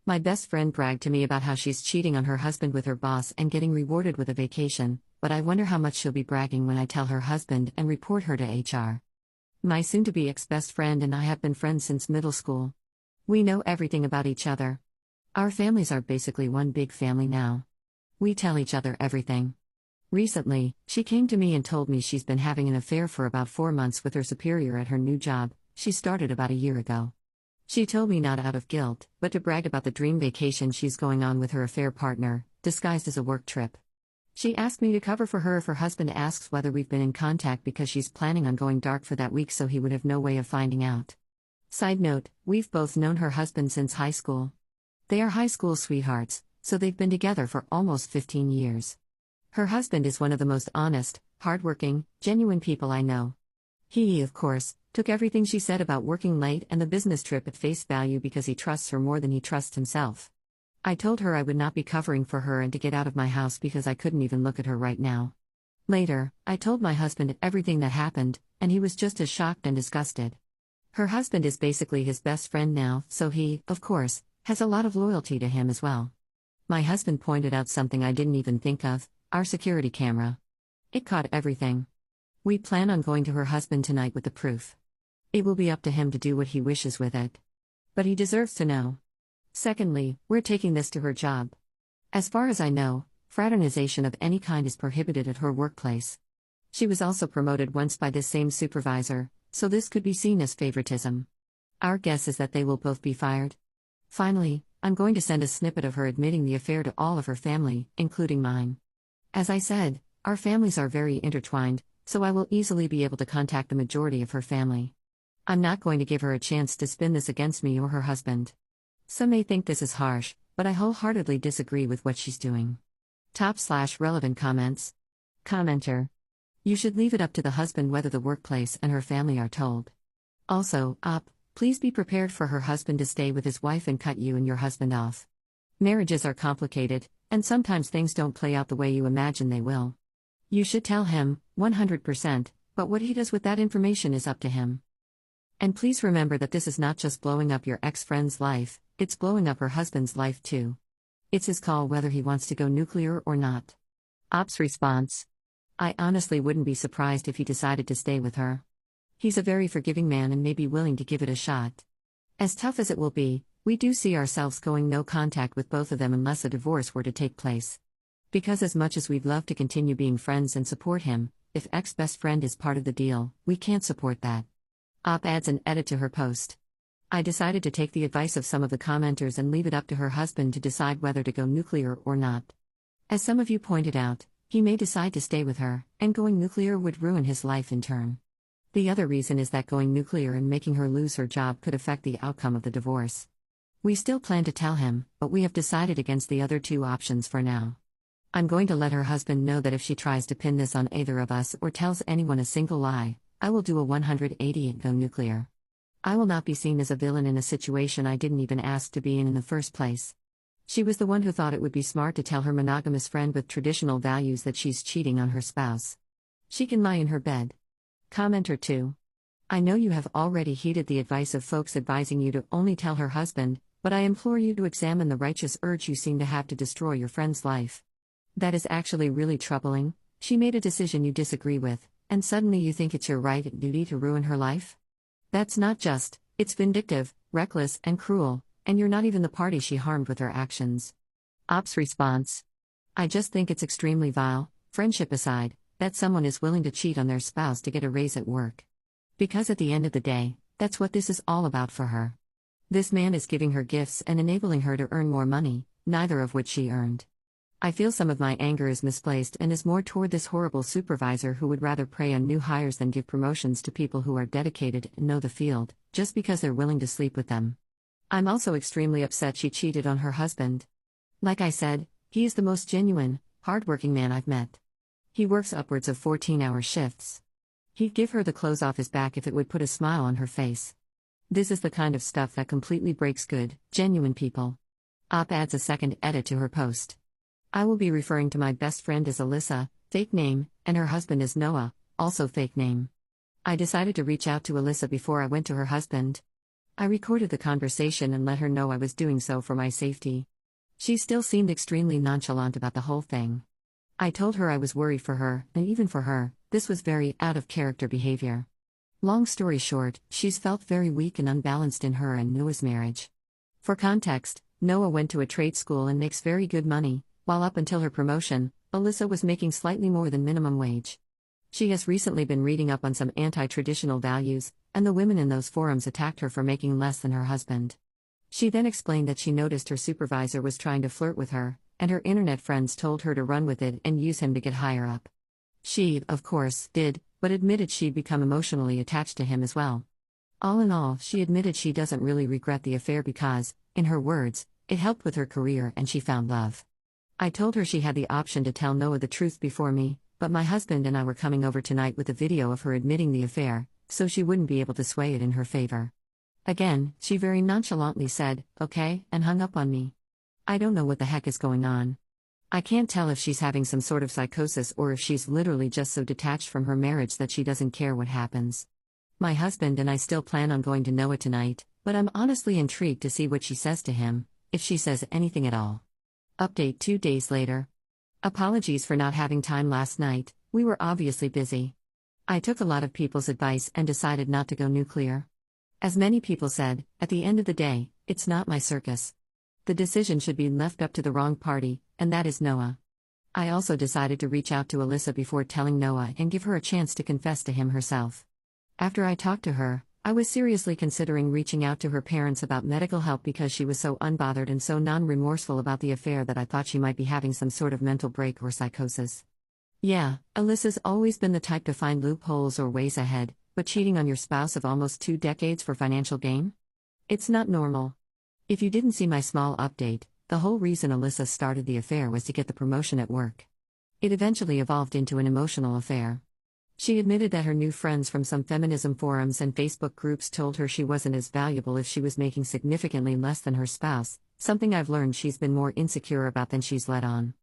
My best friend bragged to me about how she's cheating on her husband with her boss and getting rewarded with a vacation, but I wonder how much she'll be bragging when I tell her husband and report her to HR. My soon-to-be ex-best friend and I have been friends since middle school. We know everything about each other. Our families are basically one big family now. We tell each other everything. Recently, she came to me and told me she's been having an affair for about 4 months with her superior at her new job. She started about a year ago. She told me not out of guilt, but to brag about the dream vacation she's going on with her affair partner, disguised as a work trip. She asked me to cover for her if her husband asks whether we've been in contact because she's planning on going dark for that week so he would have no way of finding out. Side note, we've both known her husband since high school. They are high school sweethearts, so they've been together for almost 15 years. Her husband is one of the most honest, hardworking, genuine people I know. He, of course, took everything she said about working late and the business trip at face value because he trusts her more than he trusts himself. I told her I would not be covering for her and to get out of my house because I couldn't even look at her right now. Later, I told my husband everything that happened, and he was just as shocked and disgusted. Her husband is basically his best friend now, so he, of course, has a lot of loyalty to him as well. My husband pointed out something I didn't even think of: our security camera. It caught everything. We plan on going to her husband tonight with the proof. It will be up to him to do what he wishes with it. But he deserves to know. Secondly, we're taking this to her job. As far as I know, fraternization of any kind is prohibited at her workplace. She was also promoted once by this same supervisor, so this could be seen as favoritism. Our guess is that they will both be fired. Finally, I'm going to send a snippet of her admitting the affair to all of her family, including mine. As I said, our families are very intertwined, so I will easily be able to contact the majority of her family. I'm not going to give her a chance to spin this against me or her husband. Some may think this is harsh, but I wholeheartedly disagree with what she's doing. Top/relevant comments. Commenter. You should leave it up to the husband whether the workplace and her family are told. Also, please be prepared for her husband to stay with his wife and cut you and your husband off. Marriages are complicated, and sometimes things don't play out the way you imagine they will. You should tell him, 100%, but what he does with that information is up to him. And please remember that this is not just blowing up your ex-friend's life, it's blowing up her husband's life too. It's his call whether he wants to go nuclear or not. Op's response. I honestly wouldn't be surprised if he decided to stay with her. He's a very forgiving man and may be willing to give it a shot. As tough as it will be, we do see ourselves going no contact with both of them unless a divorce were to take place. Because as much as we'd love to continue being friends and support him, if ex-best friend is part of the deal, we can't support that. Op adds an edit to her post. I decided to take the advice of some of the commenters and leave it up to her husband to decide whether to go nuclear or not. As some of you pointed out, he may decide to stay with her, and going nuclear would ruin his life in turn. The other reason is that going nuclear and making her lose her job could affect the outcome of the divorce. We still plan to tell him, but we have decided against the other two options for now. I'm going to let her husband know that if she tries to pin this on either of us or tells anyone a single lie, I will do a 180 and go nuclear. I will not be seen as a villain in a situation I didn't even ask to be in the first place. She was the one who thought it would be smart to tell her monogamous friend with traditional values that she's cheating on her spouse. She can lie in her bed. Commenter 2. I know you have already heeded the advice of folks advising you to only tell her husband, but I implore you to examine the righteous urge you seem to have to destroy your friend's life. That is actually really troubling. She made a decision you disagree with, and suddenly you think it's your right and duty to ruin her life? That's not just, it's vindictive, reckless, and cruel, and you're not even the party she harmed with her actions. Op's response. I just think it's extremely vile, friendship aside, that someone is willing to cheat on their spouse to get a raise at work. Because at the end of the day, that's what this is all about for her. This man is giving her gifts and enabling her to earn more money, neither of which she earned. I feel some of my anger is misplaced and is more toward this horrible supervisor who would rather prey on new hires than give promotions to people who are dedicated and know the field, just because they're willing to sleep with them. I'm also extremely upset she cheated on her husband. Like I said, he is the most genuine, hardworking man I've met. He works upwards of 14-hour shifts. He'd give her the clothes off his back if it would put a smile on her face. This is the kind of stuff that completely breaks good, genuine people. Op adds a second edit to her post. I will be referring to my best friend as Alyssa, fake name, and her husband as Noah, also fake name. I decided to reach out to Alyssa before I went to her husband. I recorded the conversation and let her know I was doing so for my safety. She still seemed extremely nonchalant about the whole thing. I told her I was worried for her, and even for her, this was very out of character behavior. Long story short, she's felt very weak and unbalanced in her and Noah's marriage. For context, Noah went to a trade school and makes very good money, while up until her promotion, Alyssa was making slightly more than minimum wage. She has recently been reading up on some anti-traditional values, and the women in those forums attacked her for making less than her husband. She then explained that she noticed her supervisor was trying to flirt with her, and her internet friends told her to run with it and use him to get higher up. She, of course, did, but admitted she'd become emotionally attached to him as well. All in all, she admitted she doesn't really regret the affair because, in her words, it helped with her career and she found love. I told her she had the option to tell Noah the truth before me, but my husband and I were coming over tonight with a video of her admitting the affair, so she wouldn't be able to sway it in her favor. Again, she very nonchalantly said, "Okay," and hung up on me. I don't know what the heck is going on. I can't tell if she's having some sort of psychosis or if she's literally just so detached from her marriage that she doesn't care what happens. My husband and I still plan on going to Noah tonight, but I'm honestly intrigued to see what she says to him, if she says anything at all. Update 2 days later. Apologies for not having time last night, we were obviously busy. I took a lot of people's advice and decided not to go nuclear. As many people said, at the end of the day, it's not my circus. The decision should be left up to the wrong party, and that is Noah. I also decided to reach out to Alyssa before telling Noah and give her a chance to confess to him herself. After I talked to her, I was seriously considering reaching out to her parents about medical help because she was so unbothered and so non-remorseful about the affair that I thought she might be having some sort of mental break or psychosis. Yeah, Alyssa's always been the type to find loopholes or ways ahead, but cheating on your spouse of almost 2 decades for financial gain? It's not normal. If you didn't see my small update, the whole reason Alyssa started the affair was to get the promotion at work. It eventually evolved into an emotional affair. She admitted that her new friends from some feminism forums and Facebook groups told her she wasn't as valuable if she was making significantly less than her spouse, something I've learned she's been more insecure about than she's let on.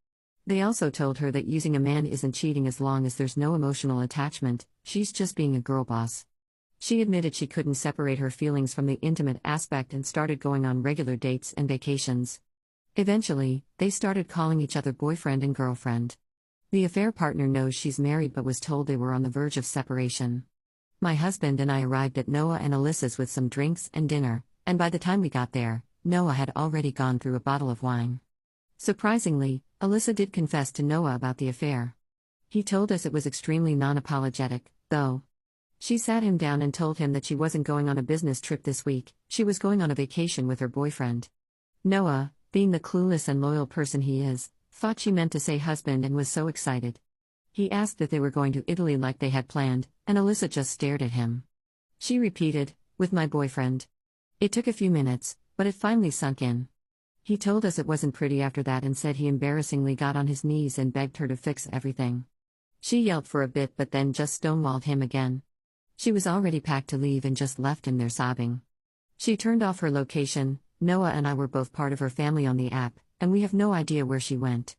They also told her that using a man isn't cheating as long as there's no emotional attachment, she's just being a girl boss. She admitted she couldn't separate her feelings from the intimate aspect and started going on regular dates and vacations. Eventually, they started calling each other boyfriend and girlfriend. The affair partner knows she's married but was told they were on the verge of separation. My husband and I arrived at Noah and Alyssa's with some drinks and dinner, and by the time we got there, Noah had already gone through a bottle of wine. Surprisingly, Alyssa did confess to Noah about the affair. He told us it was extremely non-apologetic, though. She sat him down and told him that she wasn't going on a business trip this week, she was going on a vacation with her boyfriend. Noah, being the clueless and loyal person he is, thought she meant to say husband and was so excited. He asked if they were going to Italy like they had planned, and Alyssa just stared at him. She repeated, "With my boyfriend." It took a few minutes, but it finally sunk in. He told us it wasn't pretty after that and said he embarrassingly got on his knees and begged her to fix everything. She yelled for a bit but then just stonewalled him again. She was already packed to leave and just left him there sobbing. She turned off her location. Noah and I were both part of her family on the app, and we have no idea where she went.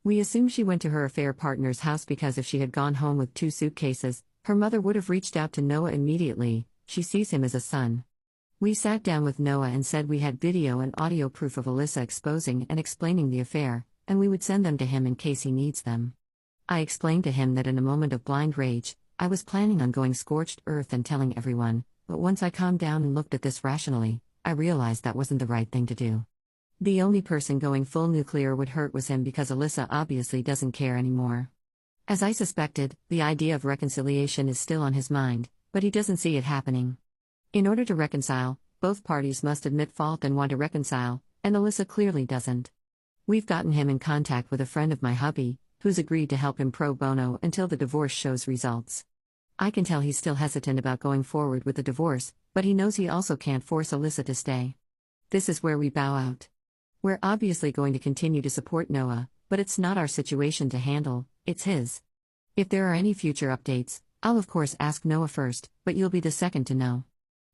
We assume she went to her affair partner's house because if she had gone home with 2 suitcases, her mother would have reached out to Noah immediately. She sees him as a son. We sat down with Noah and said we had video and audio proof of Alyssa exposing and explaining the affair, and we would send them to him in case he needs them. I explained to him that in a moment of blind rage, I was planning on going scorched earth and telling everyone, but once I calmed down and looked at this rationally, I realized that wasn't the right thing to do. The only person going full nuclear would hurt was him because Alyssa obviously doesn't care anymore. As I suspected, the idea of reconciliation is still on his mind, but he doesn't see it happening. In order to reconcile, both parties must admit fault and want to reconcile, and Alyssa clearly doesn't. We've gotten him in contact with a friend of my hubby, who's agreed to help him pro bono until the divorce shows results. I can tell he's still hesitant about going forward with the divorce, but he knows he also can't force Alyssa to stay. This is where we bow out. We're obviously going to continue to support Noah, but it's not our situation to handle, it's his. If there are any future updates, I'll of course ask Noah first, but you'll be the second to know.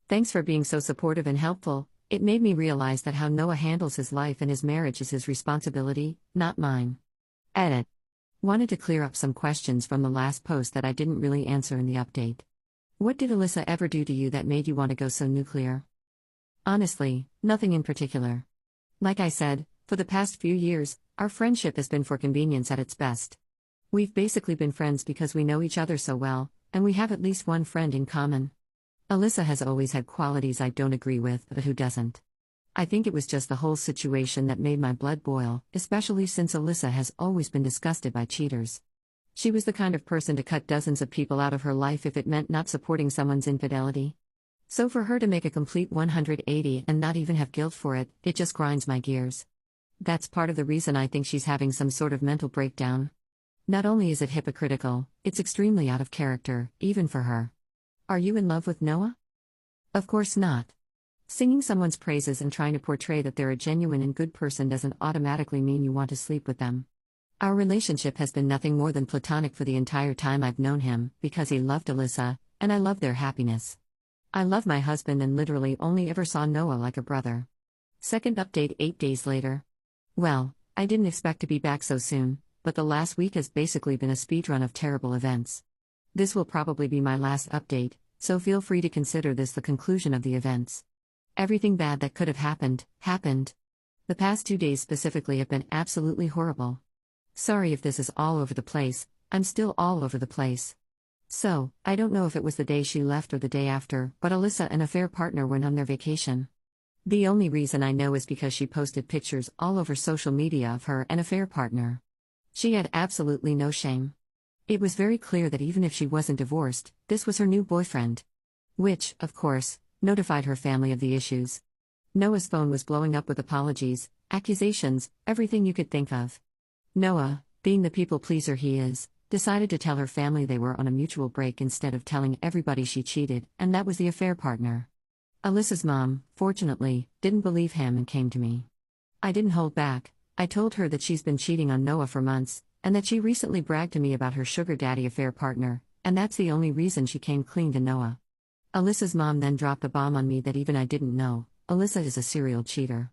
Thanks for being so supportive and helpful. It made me realize that how Noah handles his life and his marriage is his responsibility, not mine. Edit. Wanted to clear up some questions from the last post that I didn't really answer in the update. What did Alyssa ever do to you that made you want to go so nuclear? Honestly, nothing in particular. Like I said, for the past few years, our friendship has been for convenience at its best. We've basically been friends because we know each other so well, and we have at least one friend in common. Alyssa has always had qualities I don't agree with, but who doesn't? I think it was just the whole situation that made my blood boil, especially since Alyssa has always been disgusted by cheaters. She was the kind of person to cut dozens of people out of her life if it meant not supporting someone's infidelity. So for her to make a complete 180 and not even have guilt for it, it just grinds my gears. That's part of the reason I think she's having some sort of mental breakdown. Not only is it hypocritical, it's extremely out of character, even for her. Are you in love with Noah? Of course not. Singing someone's praises and trying to portray that they're a genuine and good person doesn't automatically mean you want to sleep with them. Our relationship has been nothing more than platonic for the entire time I've known him, because he loved Alyssa, and I loved their happiness. I love my husband and literally only ever saw Noah like a brother. Second update 8 days later. Well, I didn't expect to be back so soon, but the last week has basically been a speedrun of terrible events. This will probably be my last update, so feel free to consider this the conclusion of the events. Everything bad that could have happened, happened. The past 2 days specifically have been absolutely horrible. Sorry if this is all over the place, I'm still all over the place. So, I don't know if it was the day she left or the day after, but Alyssa and affair partner went on their vacation. The only reason I know is because she posted pictures all over social media of her and affair partner. She had absolutely no shame. It was very clear that even if she wasn't divorced, this was her new boyfriend. Which, of course, notified her family of the issues. Noah's phone was blowing up with apologies, accusations, everything you could think of. Noah, being the people pleaser he is, decided to tell her family they were on a mutual break instead of telling everybody she cheated, and that was the affair partner. Alyssa's mom, fortunately, didn't believe him and came to me. I didn't hold back. I told her that she's been cheating on Noah for months, and that she recently bragged to me about her sugar daddy affair partner, and that's the only reason she came clean to Noah. Alyssa's mom then dropped a bomb on me that even I didn't know: Alyssa is a serial cheater.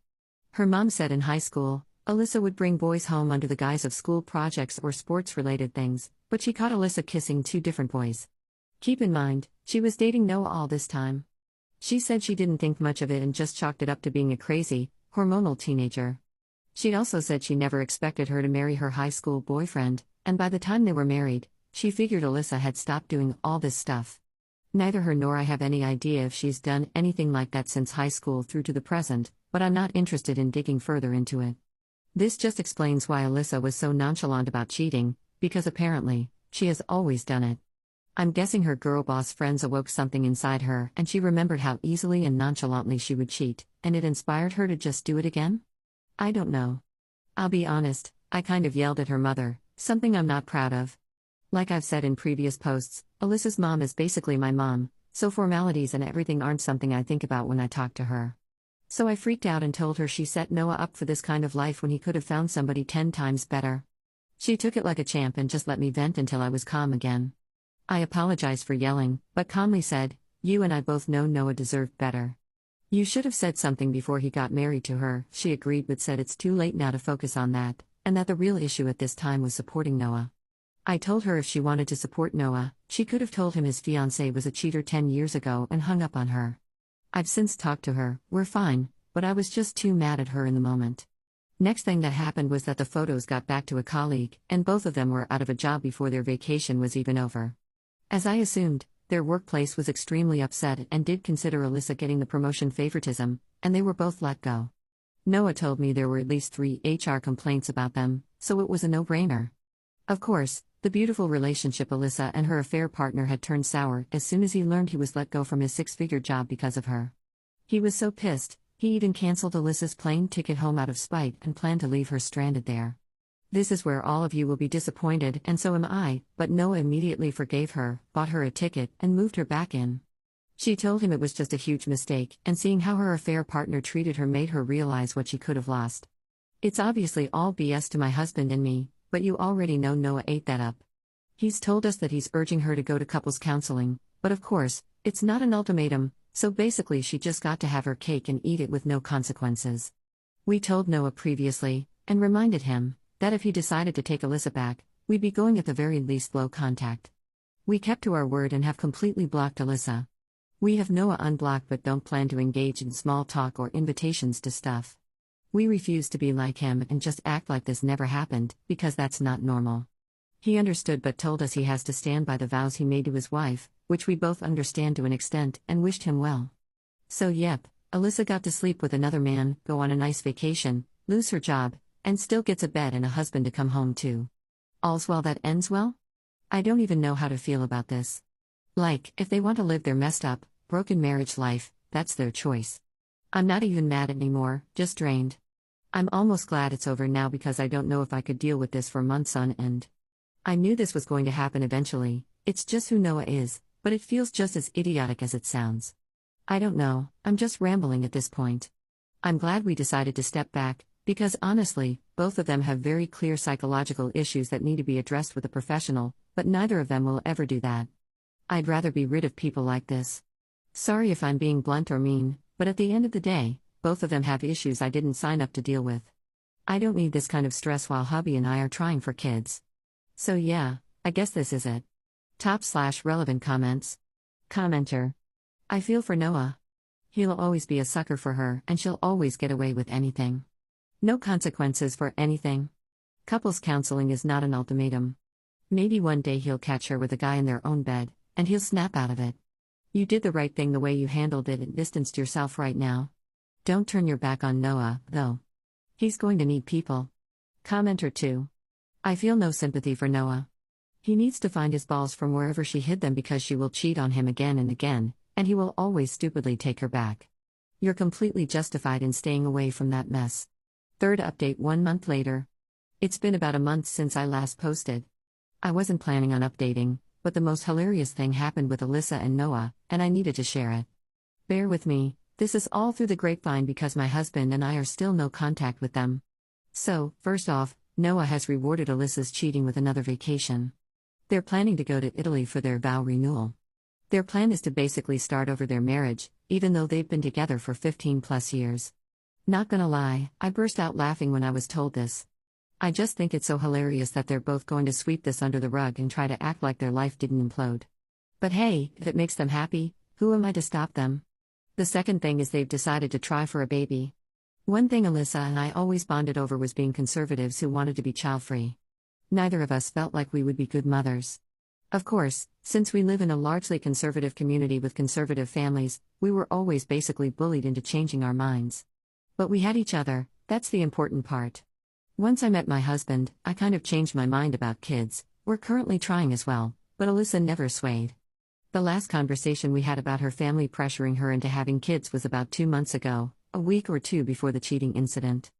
Her mom said in high school, Alyssa would bring boys home under the guise of school projects or sports-related things, but she caught Alyssa kissing 2 different boys. Keep in mind, she was dating Noah all this time. She said she didn't think much of it and just chalked it up to being a crazy, hormonal teenager. She also said she never expected her to marry her high school boyfriend, and by the time they were married, she figured Alyssa had stopped doing all this stuff. Neither her nor I have any idea if she's done anything like that since high school through to the present, but I'm not interested in digging further into it. This just explains why Alyssa was so nonchalant about cheating, because apparently, she has always done it. I'm guessing her girl boss friends awoke something inside her and she remembered how easily and nonchalantly she would cheat, and it inspired her to just do it again? I don't know. I'll be honest, I kind of yelled at her mother, something I'm not proud of. Like I've said in previous posts, Alyssa's mom is basically my mom, so formalities and everything aren't something I think about when I talk to her. So I freaked out and told her she set Noah up for this kind of life when he could have found somebody 10 times better. She took it like a champ and just let me vent until I was calm again. I apologized for yelling, but calmly said, "You and I both know Noah deserved better. You should have said something before he got married to her." She agreed but said it's too late now to focus on that, and that the real issue at this time was supporting Noah. I told her if she wanted to support Noah, she could have told him his fiancée was a cheater 10 years ago and hung up on her. I've since talked to her, we're fine, but I was just too mad at her in the moment. Next thing that happened was that the photos got back to a colleague, and both of them were out of a job before their vacation was even over. As I assumed, their workplace was extremely upset and did consider Alyssa getting the promotion favoritism, and they were both let go. Noah told me there were at least 3 HR complaints about them, so it was a no-brainer. Of course, the beautiful relationship Alyssa and her affair partner had turned sour as soon as he learned he was let go from his 6-figure job because of her. He was so pissed, he even canceled Alyssa's plane ticket home out of spite and planned to leave her stranded there. This is where all of you will be disappointed, and so am I, but Noah immediately forgave her, bought her a ticket, and moved her back in. She told him it was just a huge mistake, and seeing how her affair partner treated her made her realize what she could have lost. It's obviously all BS to my husband and me, but you already know Noah ate that up. He's told us that he's urging her to go to couples counseling, but of course, it's not an ultimatum, so basically she just got to have her cake and eat it with no consequences. We told Noah previously, and reminded him, that if he decided to take Alyssa back, we'd be going at the very least low contact. We kept to our word and have completely blocked Alyssa. We have Noah unblocked but don't plan to engage in small talk or invitations to stuff. We refuse to be like him and just act like this never happened, because that's not normal. He understood but told us he has to stand by the vows he made to his wife, which we both understand to an extent, and wished him well. So yep, Alyssa got to sleep with another man, go on a nice vacation, lose her job, and still gets a bed and a husband to come home to. All's well that ends well? I don't even know how to feel about this. Like, if they want to live their messed up, broken marriage life, that's their choice. I'm not even mad anymore, just drained. I'm almost glad it's over now because I don't know if I could deal with this for months on end. I knew this was going to happen eventually, it's just who Noah is, but it feels just as idiotic as it sounds. I don't know, I'm just rambling at this point. I'm glad we decided to step back, because honestly, both of them have very clear psychological issues that need to be addressed with a professional, but neither of them will ever do that. I'd rather be rid of people like this. Sorry if I'm being blunt or mean, but at the end of the day, both of them have issues I didn't sign up to deal with. I don't need this kind of stress while hubby and I are trying for kids. So yeah, I guess this is it. Top/relevant comments. Commenter. I feel for Noah. He'll always be a sucker for her and she'll always get away with anything. No consequences for anything. Couples counseling is not an ultimatum. Maybe one day he'll catch her with a guy in their own bed, and he'll snap out of it. You did the right thing the way you handled it and distanced yourself right now. Don't turn your back on Noah, though. He's going to need people. Commenter 2. I feel no sympathy for Noah. He needs to find his balls from wherever she hid them because she will cheat on him again and again, and he will always stupidly take her back. You're completely justified in staying away from that mess. Third update 1 month later. It's been about a month since I last posted. I wasn't planning on updating, but the most hilarious thing happened with Alyssa and Noah, and I needed to share it. Bear with me, this is all through the grapevine because my husband and I are still no contact with them. So, first off, Noah has rewarded Alyssa's cheating with another vacation. They're planning to go to Italy for their vow renewal. Their plan is to basically start over their marriage, even though they've been together for 15+ years. Not gonna lie, I burst out laughing when I was told this. I just think it's so hilarious that they're both going to sweep this under the rug and try to act like their life didn't implode. But hey, if it makes them happy, who am I to stop them? The second thing is they've decided to try for a baby. One thing Alyssa and I always bonded over was being conservatives who wanted to be child-free. Neither of us felt like we would be good mothers. Of course, since we live in a largely conservative community with conservative families, we were always basically bullied into changing our minds. But we had each other, that's the important part. Once I met my husband, I kind of changed my mind about kids. We're currently trying as well, but Alyssa never swayed. The last conversation we had about her family pressuring her into having kids was about 2 months ago, a week or two before the cheating incident.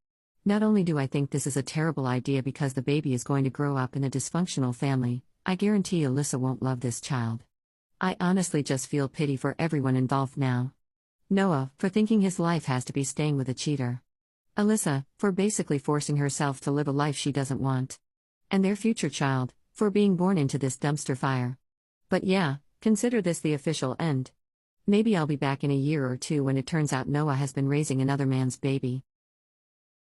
Not only do I think this is a terrible idea because the baby is going to grow up in a dysfunctional family, I guarantee Alyssa won't love this child. I honestly just feel pity for everyone involved now. Noah, for thinking his life has to be staying with a cheater. Alyssa, for basically forcing herself to live a life she doesn't want. And their future child, for being born into this dumpster fire. But yeah, consider this the official end. Maybe I'll be back in a year or two when it turns out Noah has been raising another man's baby.